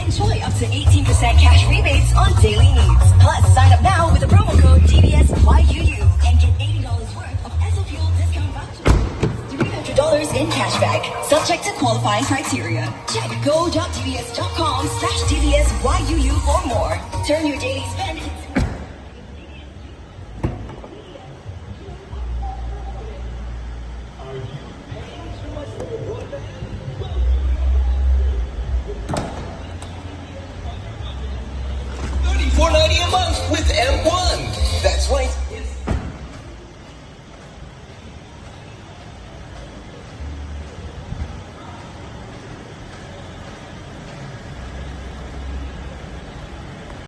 Enjoy up to 18% cash rebates on daily needs. Plus, sign up now with the promo code DBSYUU and get $80 worth of SO Fuel discount voucher. $300 in cashback, subject to qualifying criteria. Check go.dbs.com/DBSYUU for more. Turn your daily spend